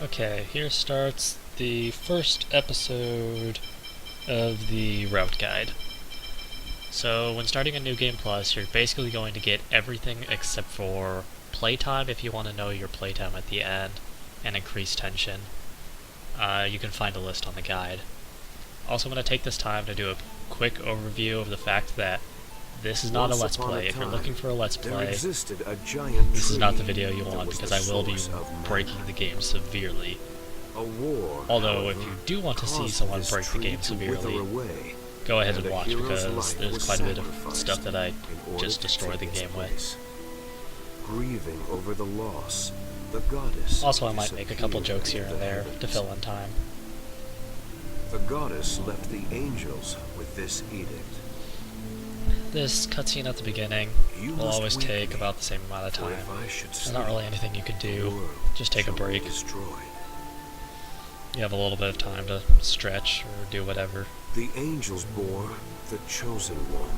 Okay, here starts the first episode of the route guide. So when starting a new game plus, you're basically going to get everything except for playtime if you want to know your playtime at the end, and increased tension. You can find a list on the guide. Also, I'm going to take this time to do a quick overview of the fact that this is not a Let's Play. If you're looking for a Let's Play, this is not the video you want, because I will be breaking the game severely. Although, if you do want to see someone break the game severely, go ahead and watch, because there's quite a bit of stuff that I just destroy the game with. Grieving over the loss, the goddess Also, I might make a couple jokes here and there to fill in time. The goddess left the angels with this edict. This cutscene at the beginning will always take about the same amount of time. There's not really anything you can do, just take a break. You have a little bit of time to stretch or do whatever. The angels bore the chosen one,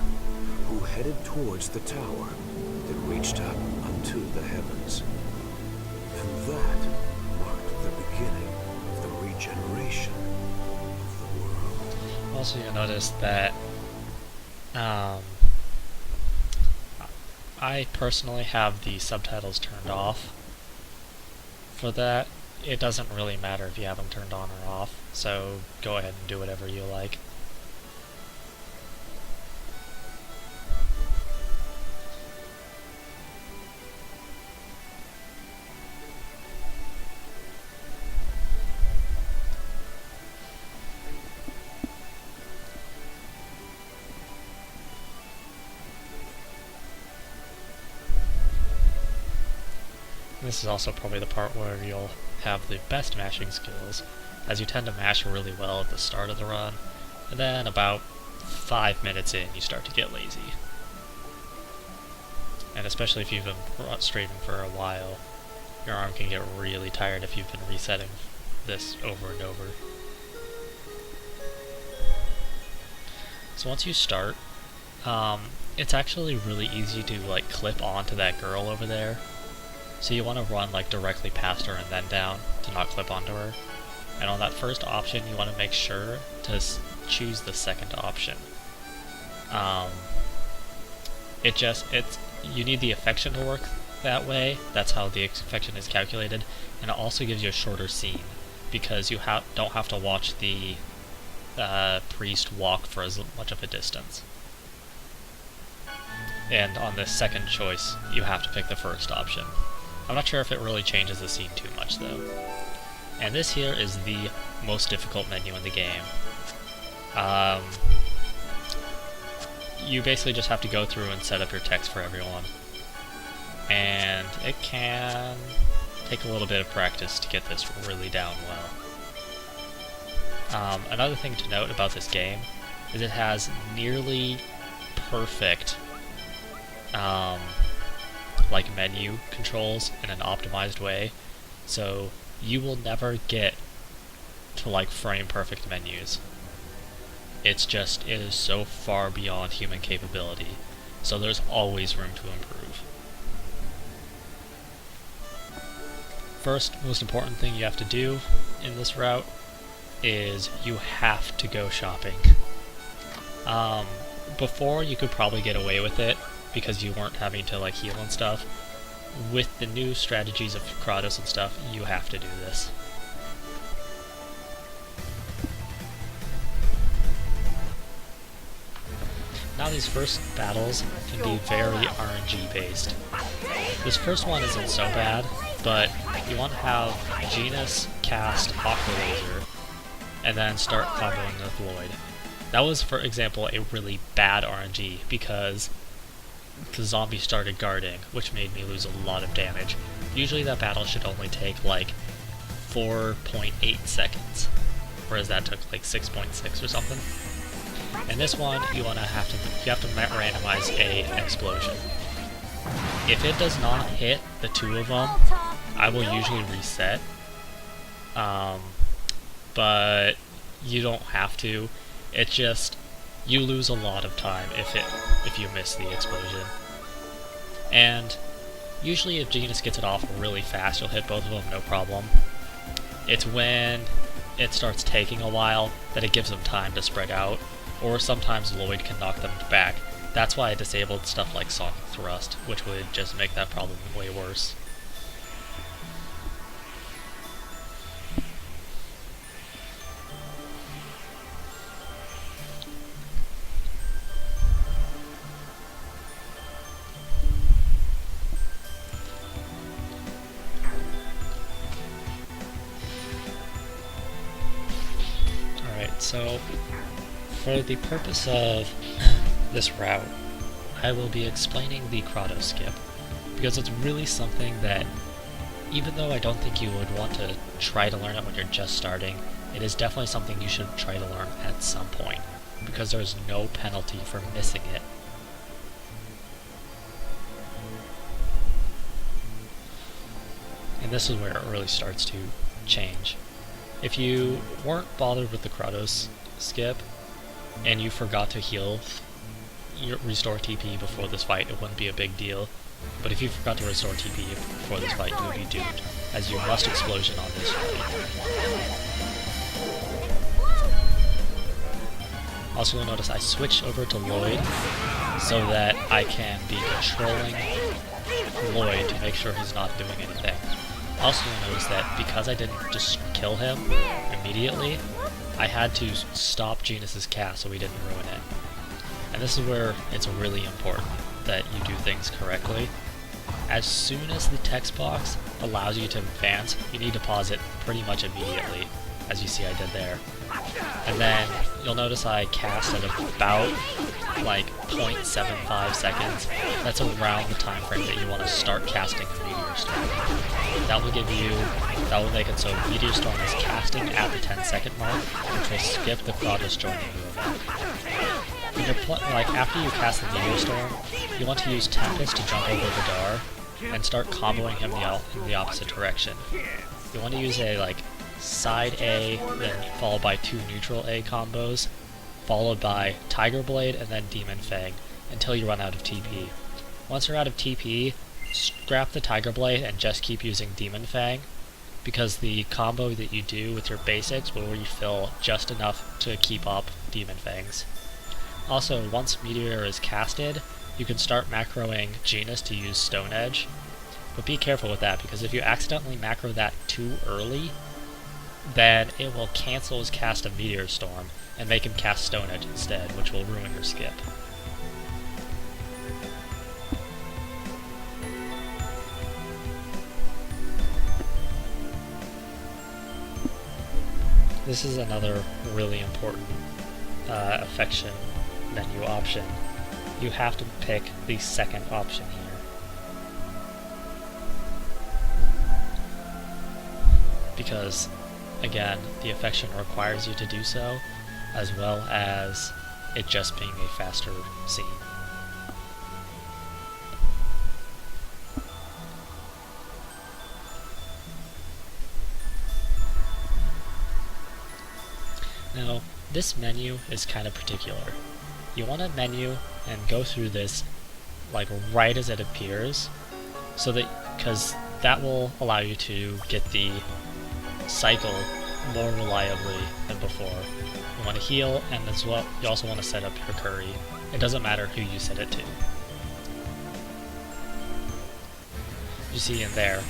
who headed towards the tower that reached up unto the heavens. And that marked the beginning of the regeneration of the world. Also, you'll notice that I personally have the subtitles turned off. For that, it doesn't really matter if you have them turned on or off, so go ahead and do whatever you like. This is also probably the part where you'll have the best mashing skills, as you tend to mash really well at the start of the run, and then about 5 minutes in you start to get lazy. And especially if you've been streaming for a while, your arm can get really tired if you've been resetting this over and over. So once you start, it's actually really easy to like clip onto that girl over there. So you want to run like directly past her and then down to not clip onto her. And on that first option, you want to make sure to choose the second option. You need the affection to work that way. That's how the affection is calculated, and it also gives you a shorter scene because you don't have to watch the priest walk for as much of a distance. And on this second choice, you have to pick the first option. I'm not sure if it really changes the scene too much though. And this here is the most difficult menu in the game. You basically just have to go through and set up your text for everyone. And it can take a little bit of practice to get this really down well. Another thing to note about this game is it has nearly perfect like menu controls in an optimized way, so you will never get to like frame perfect menus. It is so far beyond human capability, so there's always room to improve. First most important thing you have to do in this route is you have to go shopping. Before you could probably get away with it because you weren't having to like heal and stuff. With the new strategies of Kratos and stuff, you have to do this. Now these first battles can be very RNG based. This first one isn't so bad, but you want to have Genus cast Aqua Laser and then start comboing with Lloyd. That was, for example, a really bad RNG because the zombie started guarding, which made me lose a lot of damage. Usually that battle should only take like 4.8 seconds, whereas that took like 6.6 or something. And this one, you have to randomize a explosion. If it does not hit the two of them, I will usually reset. But you don't have to. It just, you lose a lot of time if you miss the explosion. And usually if Genus gets it off really fast, you'll hit both of them no problem. It's when it starts taking a while that it gives them time to spread out, or sometimes Lloyd can knock them back. That's why I disabled stuff like Sonic Thrust, which would just make that problem way worse. Alright, so for the purpose of this route, I will be explaining the Grotto skip, because it's really something that, even though I don't think you would want to try to learn it when you're just starting, it is definitely something you should try to learn at some point, because there's no penalty for missing it. And this is where it really starts to change. If you weren't bothered with the Kratos skip, and you forgot to heal, restore TP before this fight, it wouldn't be a big deal. But if you forgot to restore TP before this fight, you would be doomed, as you must explosion on this fight. Also, you'll notice I switched over to Lloyd so that I can be controlling Lloyd to make sure he's not doing anything. Also, you'll notice that because I didn't just kill him immediately, I had to stop Genus's cast so we didn't ruin it. And this is where it's really important that you do things correctly. As soon as the text box allows you to advance, you need to pause it pretty much immediately, as you see I did there. And then you'll notice I cast at about like 0.75 seconds. That's around the time frame that you want to start casting a Meteor Storm. That will make it so Meteor Storm is casting at the 10-second mark, which will skip the Kratos joining you event. When you're after you cast the Meteor Storm, you want to use Tempest to jump over Vidar and start comboing him in the opposite direction. You want to use a side A, then followed by 2 neutral A combos, followed by Tiger Blade and then Demon Fang, until you run out of TP. Once you're out of TP, scrap the Tiger Blade and just keep using Demon Fang, because the combo that you do with your basics will refill just enough to keep up Demon Fangs. Also, once Meteor is casted, you can start macroing Genus to use Stone Edge, but be careful with that, because if you accidentally macro that too early, then it will cancel his cast of Meteor Storm and make him cast Stone Edge instead, which will ruin your skip. This is another really important affection menu option. You have to pick the second option here. Because, again, the affection requires you to do so, as well as it just being a faster scene. Now, this menu is kind of particular. You want to menu and go through this right as it appears, so that because that will allow you to get the cycle more reliably than before. You want to heal, and as well, you also want to set up your curry. It doesn't matter who you set it to. You see in there,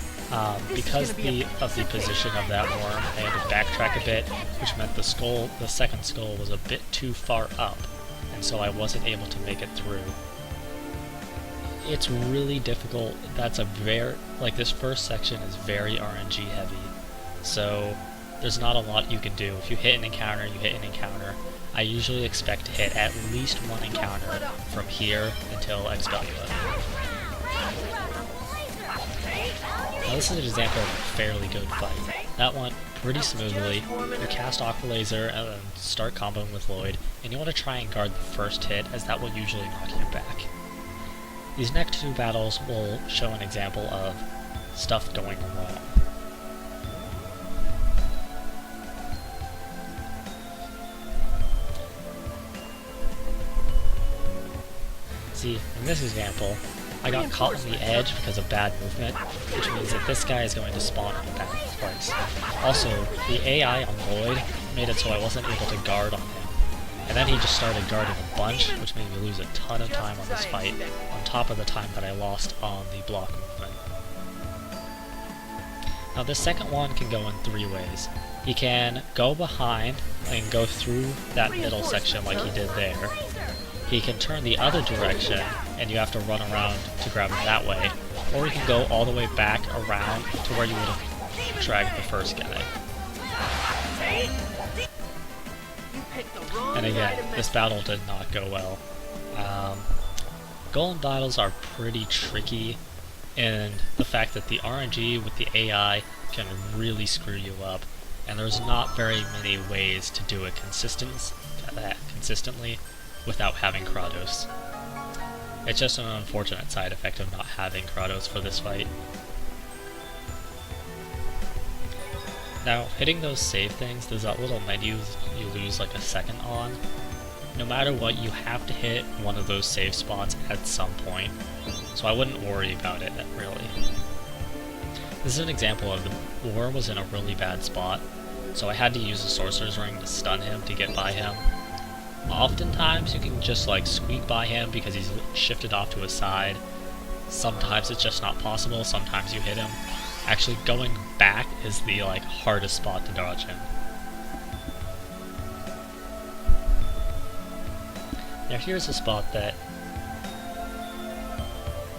because of the position of that worm, I had to backtrack a bit, which meant the second skull was a bit too far up, and so I wasn't able to make it through. It's really difficult. That's this first section is very RNG heavy, so there's not a lot you can do. If you hit an encounter, you hit an encounter. I usually expect to hit at least one encounter from here until Expelua. Now this is an example of a fairly good fight. That went pretty smoothly. You cast Aqua Laser and then start comboing with Lloyd, and you want to try and guard the first hit, as that will usually knock you back. These next 2 battles will show an example of stuff going wrong. See, in this example, I got caught on the edge because of bad movement, which means that this guy is going to spawn in a bad place. Also, the AI on Lloyd made it so I wasn't able to guard on him. And then he just started guarding a bunch, which made me lose a ton of time on this fight, on top of the time that I lost on the block movement. Now this second one can go in 3 ways. He can go behind and go through that middle section like he did there. He can turn the other direction, and you have to run around to grab him that way. Or he can go all the way back around to where you would have dragged the first guy. And again, this battle did not go well. Golem battles are pretty tricky in the fact that the RNG with the AI can really screw you up, and there's not very many ways to do it consistently without having Kratos. It's just an unfortunate side effect of not having Kratos for this fight. Now, hitting those save things, there's that little menu you lose like a second on. No matter what, you have to hit one of those save spots at some point, so I wouldn't worry about it, really. This is an example of the war was in a really bad spot, so I had to use the Sorcerer's Ring to stun him to get by him. Oftentimes you can just like squeak by him because he's shifted off to his side. Sometimes it's just not possible, sometimes you hit him. Actually going back is the hardest spot to dodge him. Now here's a spot that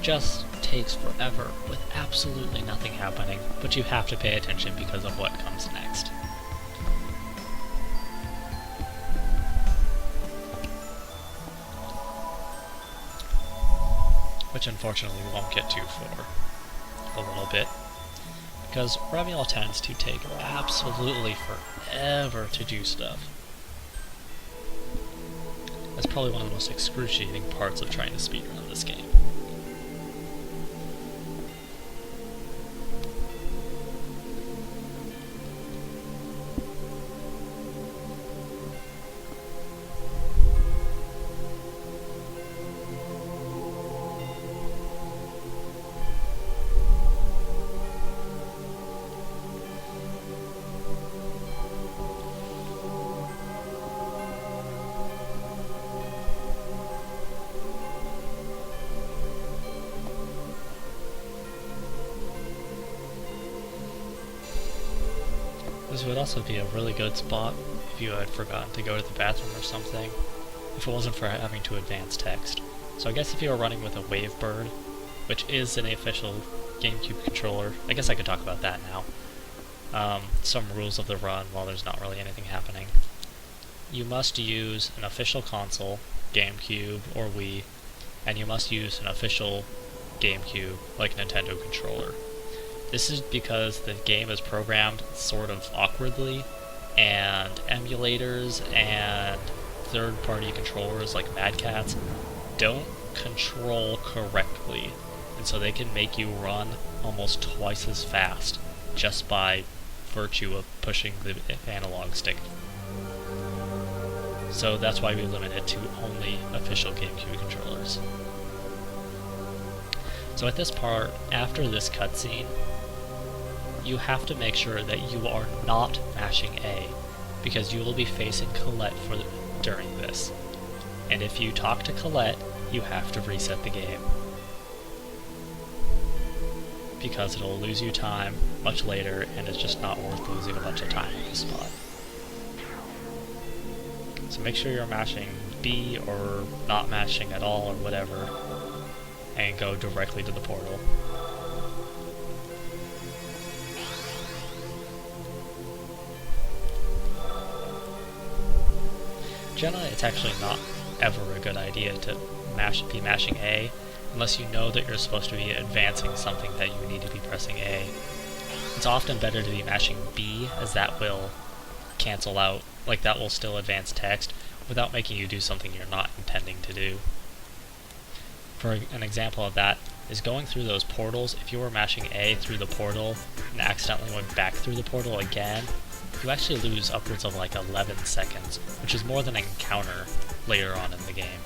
just takes forever with absolutely nothing happening, but you have to pay attention because of what comes next. Which unfortunately we won't get to for a little bit, because Ramiel tends to take absolutely forever to do stuff. That's probably one of the most excruciating parts of trying to speedrun this game. This would also be a really good spot if you had forgotten to go to the bathroom or something, if it wasn't for having to advance text. So I guess if you were running with a Wavebird, which is an official GameCube controller, I guess I could talk about that now. Some rules of the run while there's not really anything happening. You must use an official console, GameCube or Wii, and you must use an official GameCube, like Nintendo controller. This is because the game is programmed sort of awkwardly, and emulators and third-party controllers like Mad Catz don't control correctly, and so they can make you run almost twice as fast just by virtue of pushing the analog stick. So that's why we limit it to only official GameCube controllers. So at this part, after this cutscene, you have to make sure that you are not mashing A, because you will be facing Colette during this. And if you talk to Colette, you have to reset the game, because it'll lose you time much later, and it's just not worth losing a bunch of time at this spot. So make sure you're mashing B or not mashing at all or whatever, and go directly to the portal. Generally, it's actually not ever a good idea to be mashing A unless you know that you're supposed to be advancing something that you need to be pressing A. It's often better to be mashing B, as that will cancel out, that will still advance text without making you do something you're not intending to do. For an example of that is going through those portals. If you were mashing A through the portal and accidentally went back through the portal again, you actually lose upwards of 11 seconds, which is more than an encounter later on in the game.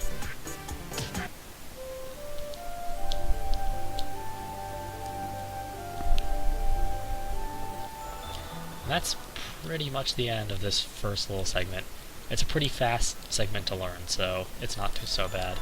And that's pretty much the end of this first little segment. It's a pretty fast segment to learn, so it's not so bad.